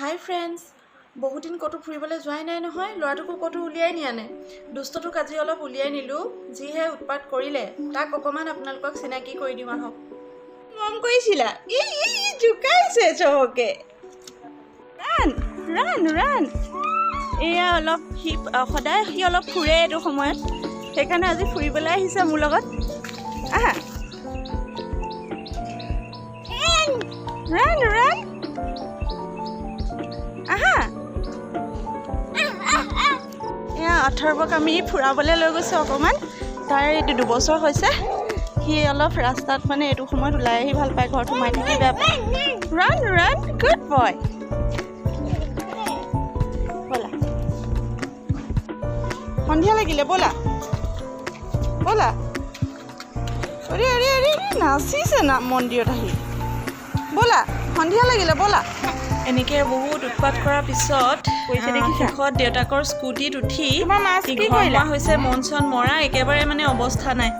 হাই friends, বহুদিন ক'তো ফুৰিবলৈ যোৱাই নাই নহয়। ল'ৰাটোকো ক'তো উলিয়াই নিয়া নাই। দুষ্টটোক আজি অলপ উলিয়াই নিলোঁ, যিহে উৎপাত কৰিলে। তাক অকণমান আপোনালোকক চিনাকি কৰি দিওঁ আহক। মৰম কৰিছিলা? জোকাইছে চবকে। Run run run. এয়া অলপ সদায় সি অলপ ফুৰে এইটো সময়ত, সেইকাৰণে আজি ফুৰিবলৈ আহিছে মোৰ লগত। আহা ৰান ৰান। আহা এয়া অথৰ্বক আমি ফুৰাবলৈ লৈ গৈছোঁ অকণমান। তাৰ এইটো 2 বছৰ হৈছে। সি অলপ ৰাস্তাত মানে এইটো সময়ত ওলাই আহি ভাল পায়, ঘৰত সোমাই থাকি বেয়া পায়। Run run, good boy. ব'লা, সন্ধিয়া লাগিলে, ব'লা ব'লা। অৰে অৰে অৰে নাচিছে না মন্দিৰত আহি। ব'লা, সন্ধিয়া লাগিলে, ব'লা। এনেকৈ বহুত উৎপাত কৰাৰ পিছত শেষত দেউতাকৰ স্কুটিত উঠি ঘৰ হৈছে মন চন মৰা, একেবাৰে মানে অৱস্থা নাই।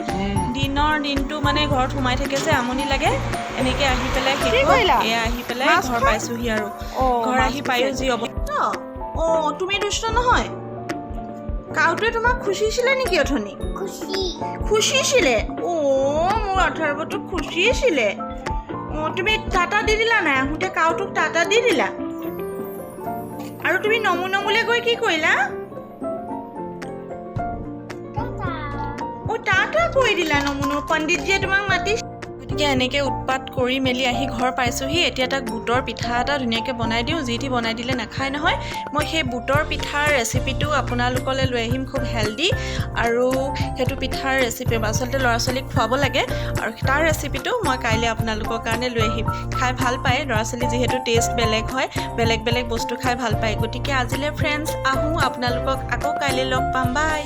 দিনটো মানে ঘৰত সোমাই থাকে যে আমনি লাগে। এনেকৈ আহি পেলাই এয়া আহি পেলাই ঘৰ পাইছোহি। আৰু ঘৰ আহি পায়ো যি অৱস্থা। অঁ, তুমি দুষ্ট নহয়? কাউটোৱে তোমাক খুচিছিলে নেকি অথনি? খুচিছিলে? অঁ, মোৰ অথৰ্বটো খুচিছিলে। অঁ, তুমি টাটা দি দিলা নাই? আহোঁতে কাউটোক টাটা দি দিলা? আৰু তুমি নমুনমুলৈ গৈ কি কৰিলা? টাটা কৈ দিলা নমুনো? পণ্ডিতজীয়ে তোমাক মাতিছে। গতিকে এনেকৈ উৎপাত কৰি মেলি আহি ঘৰ পাইছোঁহি। এতিয়া তাক বুটৰ পিঠা এটা ধুনীয়াকৈ বনাই দিওঁ। যি বনাই দিলে নাখায় নহয়। মই সেই বুটৰ পিঠাৰ ৰেচিপিটো আপোনালোকলৈ লৈ আহিম, খুব হেল্ডি। আৰু সেইটো পিঠাৰ ৰেচিপি আচলতে ল'ৰা ছোৱালীক খুৱাব লাগে। আৰু তাৰ ৰেচিপিটো মই কাইলৈ আপোনালোকৰ কাৰণে লৈ আহিম। খাই ভাল পায় ল'ৰা ছোৱালী, যিহেতু টেষ্ট বেলেগ হয়, বেলেগ বেলেগ বস্তু খাই ভাল পায়। গতিকে আজিলৈ ফ্ৰেণ্ডছ আহোঁ, আপোনালোকক আকৌ কাইলৈ লগ পাম। বাই।